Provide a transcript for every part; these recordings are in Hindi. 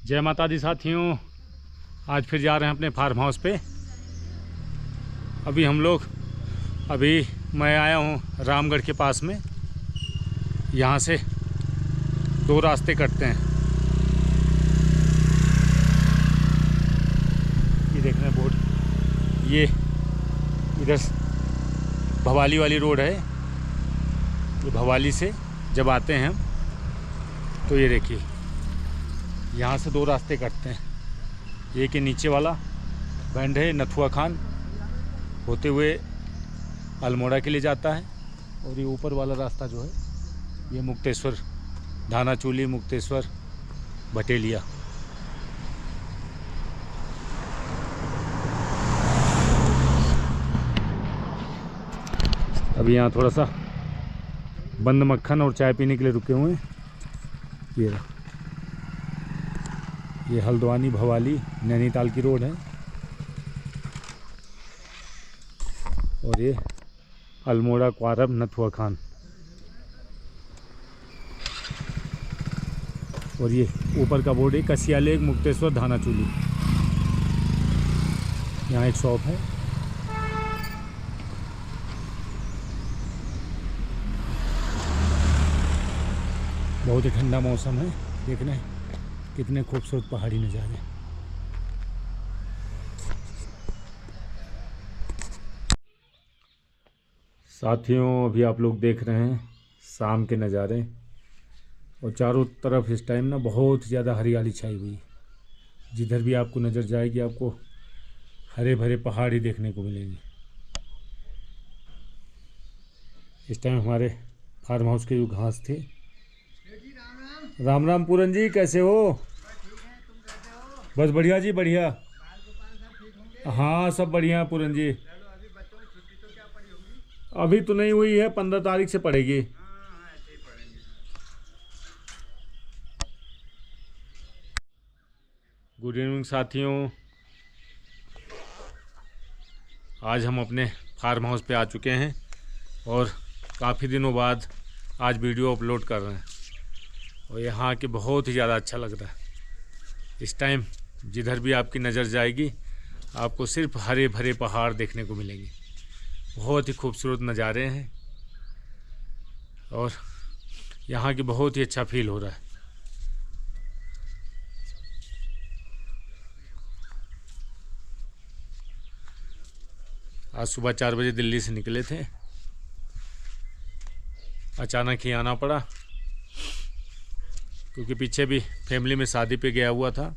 जय माता दी साथियों, आज फिर जा रहे हैं अपने फार्म हाउस पे। अभी मैं आया हूँ रामगढ़ के पास में। यहाँ से दो रास्ते कटते हैं। ये देख रहे हैं बोर्ड, ये इधर भवाली वाली रोड है। ये भवाली से जब आते हैं हम तो ये देखिए यहाँ से दो रास्ते कटते हैं। एक के नीचे वाला बैंड है नथुआ खान होते हुए अल्मोड़ा के लिए जाता है, और ये ऊपर वाला रास्ता जो है ये मुक्तेश्वर, धानाचूली, मुक्तेश्वर, भटेलिया। अभी यहाँ थोड़ा सा बंद मक्खन और चाय पीने के लिए रुके हुए हैं। ये हल्द्वानी भवाली नैनीताल की रोड है, और ये अल्मोड़ा क्वारब नथुआ खान, और ये ऊपर का बोर्ड है कसिया लेक, मुक्तेश्वर, धानाचूली। यहाँ एक शॉप है। बहुत ही ठंडा मौसम है। देख रहे हैं कितने खूबसूरत पहाड़ी नज़ारे। साथियों, अभी आप लोग देख रहे हैं शाम के नज़ारे, और चारों तरफ इस टाइम ना बहुत ज़्यादा हरियाली छाई हुई है। जिधर भी आपको नज़र जाएगी आपको हरे भरे पहाड़ ही देखने को मिलेंगे। इस टाइम हमारे फार्म हाउस के जो घास थे। राम राम पूरन जी, कैसे हो? बस बढ़िया जी, बढ़िया। हाँ सब बढ़िया पूरन जी। अभी तो नहीं हुई है, 15 तारीख से पड़ेगी। गुड इवनिंग साथियों, आज हम अपने फार्म हाउस पे आ चुके हैं और काफ़ी दिनों बाद आज वीडियो अपलोड कर रहे हैं, और यहाँ के बहुत ही ज़्यादा अच्छा लग रहा है। इस टाइम जिधर भी आपकी नज़र जाएगी आपको सिर्फ हरे भरे पहाड़ देखने को मिलेंगे। बहुत ही खूबसूरत नज़ारे हैं, और यहाँ की बहुत ही अच्छा फील हो रहा है। आज सुबह 4 बजे दिल्ली से निकले थे। अचानक ही आना पड़ा, क्योंकि पीछे भी फैमिली में शादी पे गया हुआ था।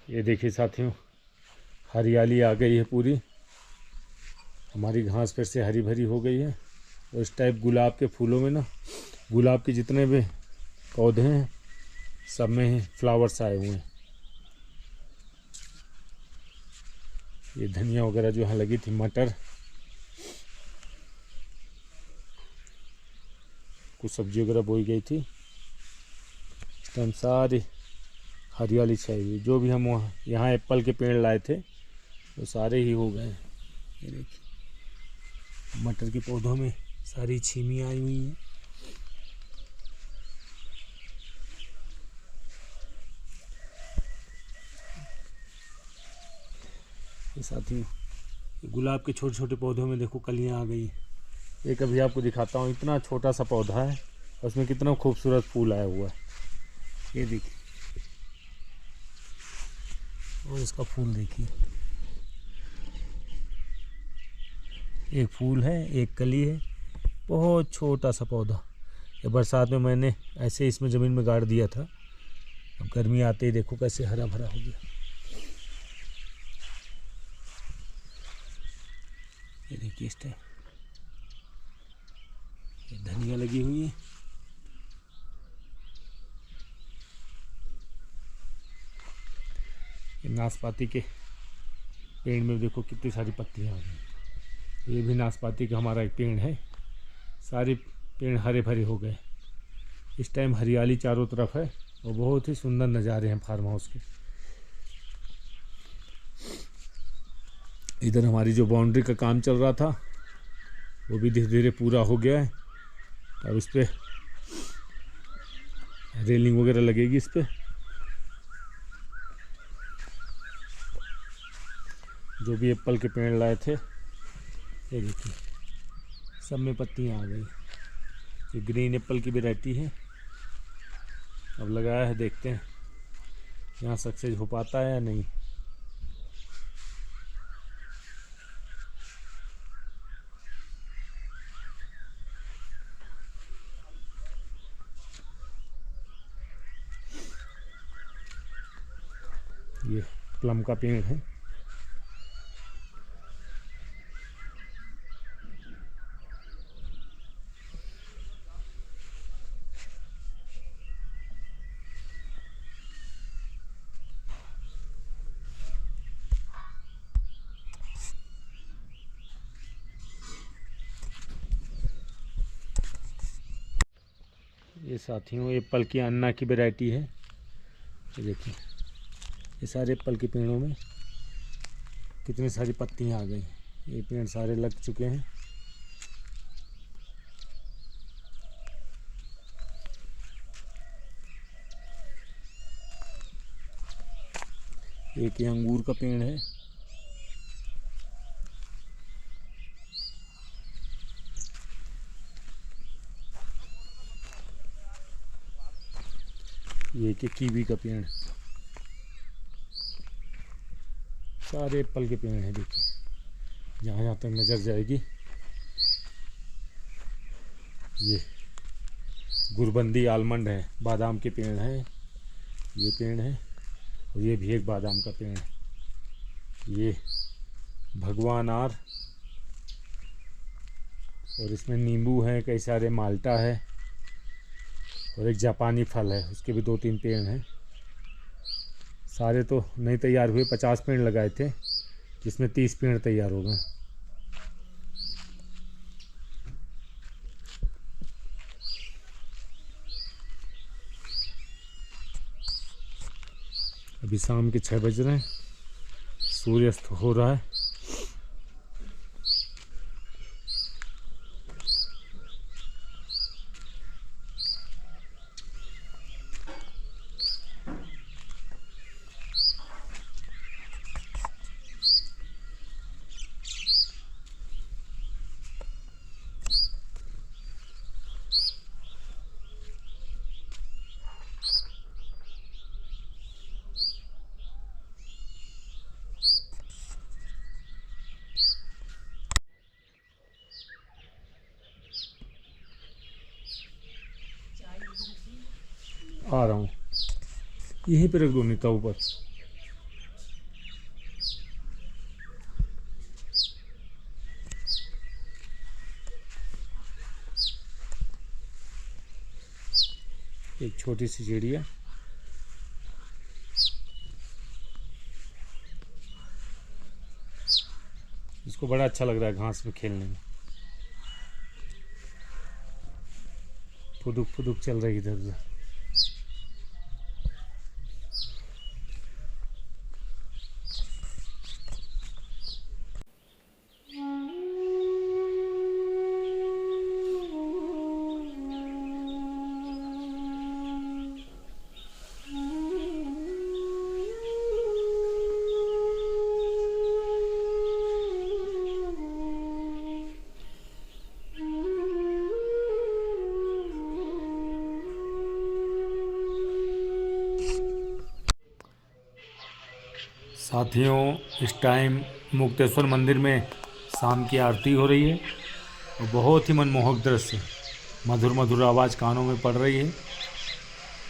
ये देखिए साथियों, हरियाली आ गई है पूरी। हमारी घास फिर से हरी भरी हो गई है, और इस टाइप गुलाब के फूलों में ना, गुलाब के जितने भी पौधे हैं सब में फ्लावर्स आए हुए हैं। ये धनिया वगैरह जो यहाँ लगी थी, मटर, कुछ सब्जी वगैरह बोई गई थी, इस टाइम सारी हरियाली छाई हुई। जो भी हम यहाँ एप्पल के पेड़ लाए थे वो सारे ही हो गए। ये देखिए मटर के पौधों में सारी छीमी आई हुई हैं। ये साथी गुलाब के छोटे छोटे पौधों में देखो कलियां आ गई। एक अभी आपको दिखाता हूँ, इतना छोटा सा पौधा है, उसमें कितना खूबसूरत फूल आया हुआ है। ये देखिए, और इसका फूल देखिए, एक फूल है, एक कली है, बहुत छोटा सा पौधा। ये बरसात में मैंने ऐसे इसमें ज़मीन में गाड़ दिया था, अब गर्मी आते ही देखो कैसे हरा भरा हो गया। ये देखिए इस टाइम ये धनिया लगी हुई है। ये नाशपाती के पेड़ में देखो कितनी सारी पत्तियां आ गई। ये भी नाशपाती का हमारा एक पेड़ है, सारे पेड़ हरे भरे हो गए। इस टाइम हरियाली चारों तरफ है, और बहुत ही सुंदर नज़ारे हैं फार्म हाउस के। इधर हमारी जो बाउंड्री का काम चल रहा था वो भी धीरे धीरे पूरा हो गया है। अब इस पर रेलिंग वगैरह लगेगी इस पर। जो भी एप्पल के पेड़ लाए थे ये देखिए सब में पत्तियां आ गई। ये ग्रीन एप्पल की वैरायटी है। अब लगाया है, देखते हैं यहाँ सक्सेस हो पाता है या नहीं। ये प्लम का पेड़ है। ये साथियों एप्पल की अन्ना की वैरायटी है। ये देखिए ये सारे एप्पल के पेड़ों में कितनी सारी पत्तियां आ गई। ये पेड़ सारे लग चुके हैं। एक ये अंगूर का पेड़ है। ये कि कीवी का पेड़। सारे एप्पल के पेड़ हैं। देखिए जहाँ जहाँ तक नज़र जाएगी। ये गुरबंदी आलमंड है, बादाम के पेड़ हैं। ये पेड़ है और ये भी एक बादाम का पेड़ है। ये भगवान आर और इसमें नींबू है, कई सारे माल्टा है और एक जापानी फल है, उसके भी 2-3 पेड़ हैं। सारे तो नहीं तैयार हुए, 50 पेड़ लगाए थे जिसमें 30 पेड़ तैयार हो गए। अभी शाम के 6 बज रहे हैं, सूर्यास्त हो रहा है। आ रहा हूँ, यहीं पे रख दो नीता ऊपर। एक छोटी सी चिड़िया। इसको बड़ा अच्छा लग रहा है घास में खेलने में। फुदुक फुदुक चल रही इधर उधर। साथियों इस टाइम मुक्तेश्वर मंदिर में शाम की आरती हो रही है और बहुत ही मनमोहक दृश्य, मधुर मधुर आवाज़ कानों में पड़ रही है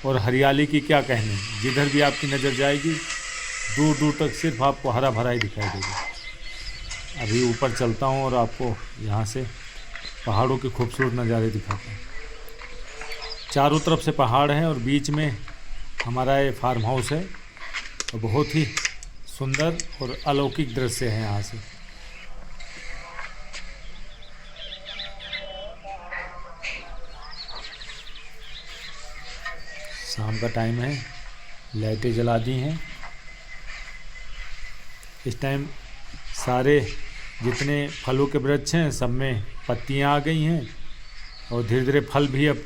और हरियाली की क्या कहने। जिधर भी आपकी नज़र जाएगी दूर दूर तक सिर्फ आपको हरा भरा ही दिखाई देगा। अभी ऊपर चलता हूँ और आपको यहाँ से पहाड़ों के खूबसूरत नज़ारे दिखाता हूँ। चारों तरफ से पहाड़ हैं और बीच में हमारा ये फार्म हाउस है और बहुत ही सुंदर और अलौकिक दृश्य है यहाँ से। शाम का टाइम है, लाइटें जला दी हैं। इस टाइम सारे जितने फलों के वृक्ष हैं सब में पत्तियां आ गई हैं और धीरे धीरे फल भी अब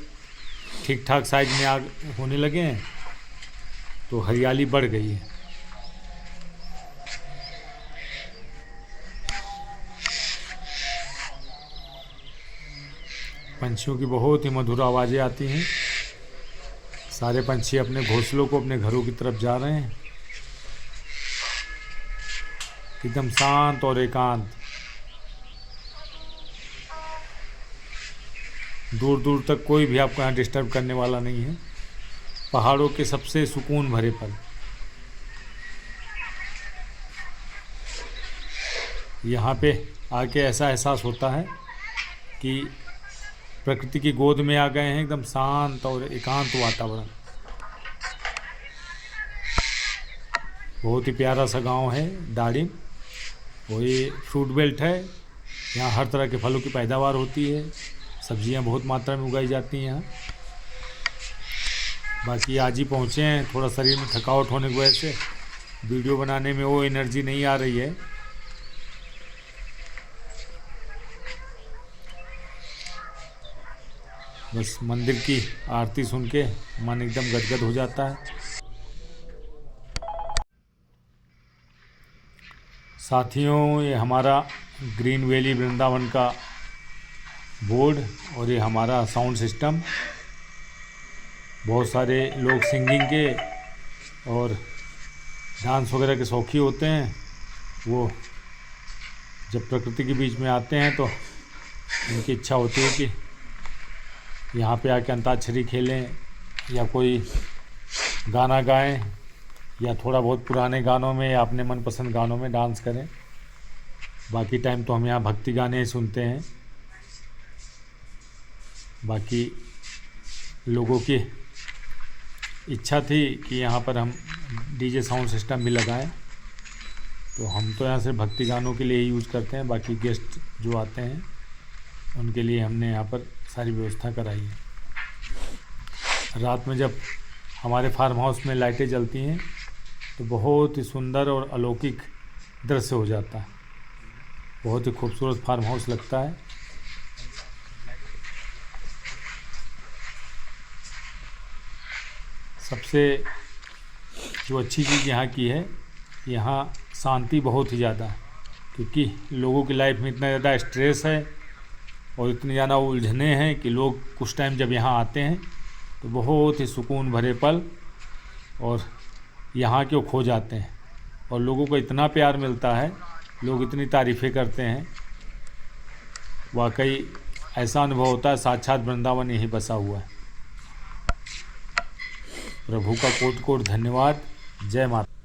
ठीक ठाक साइज में होने लगे हैं, तो हरियाली बढ़ गई है। पंछियों की बहुत ही मधुर आवाज़ें आती हैं। सारे पंछी अपने घोंसलों को अपने घरों की तरफ जा रहे हैं। एकदम शांत और एकांत, दूर दूर तक कोई भी आपको यहाँ डिस्टर्ब करने वाला नहीं है। पहाड़ों के सबसे सुकून भरे पल। यहाँ पे आके ऐसा एहसास होता है कि प्रकृति की गोद में आ गए हैं। एकदम शांत और एकांत वातावरण। बहुत ही प्यारा सा गांव है दाड़िम। वही फ्रूट बेल्ट है, यहाँ हर तरह के फलों की पैदावार होती है। सब्जियां बहुत मात्रा में उगाई जाती हैं यहाँ। बाकी आज ही पहुँचे हैं, थोड़ा शरीर में थकावट होने की वजह से वीडियो बनाने में वो एनर्जी नहीं आ रही है। बस मंदिर की आरती सुन के मन एकदम गदगद हो जाता है। साथियों, ये हमारा ग्रीन वैली वृंदावन का बोर्ड और ये हमारा साउंड सिस्टम। बहुत सारे लोग सिंगिंग के और डांस वगैरह के शौकीन होते हैं। वो जब प्रकृति के बीच में आते हैं तो उनकी इच्छा होती है कि यहाँ पे आके अंताक्षरी खेलें या कोई गाना गाएं या थोड़ा बहुत पुराने गानों में या अपने मनपसंद गानों में डांस करें। बाकी टाइम तो हम यहाँ भक्ति गाने ही सुनते हैं। बाकी लोगों की इच्छा थी कि यहाँ पर हम डीजे साउंड सिस्टम भी लगाएं, तो हम तो यहाँ से भक्ति गानों के लिए यूज़ करते हैं। बाकी गेस्ट जो आते हैं उनके लिए हमने यहाँ पर सारी व्यवस्था कराई है। रात में जब हमारे फार्म हाउस में लाइटें जलती हैं तो बहुत ही सुंदर और अलौकिक दृश्य हो जाता है। बहुत ही खूबसूरत फार्म हाउस लगता है। सबसे जो अच्छी चीज़ यहाँ की है, यहाँ शांति बहुत ही ज़्यादा है, क्योंकि लोगों की लाइफ में इतना ज़्यादा स्ट्रेस है और इतनी ज़्यादा उलझने हैं कि लोग कुछ टाइम जब यहाँ आते हैं तो बहुत ही सुकून भरे पल और यहाँ के खो जाते हैं। और लोगों को इतना प्यार मिलता है, लोग इतनी तारीफ़ें करते हैं। वाकई ऐसा अनुभव होता है साक्षात वृंदावन यहीं बसा हुआ है। प्रभु का कोटि कोटि धन्यवाद। जय माता।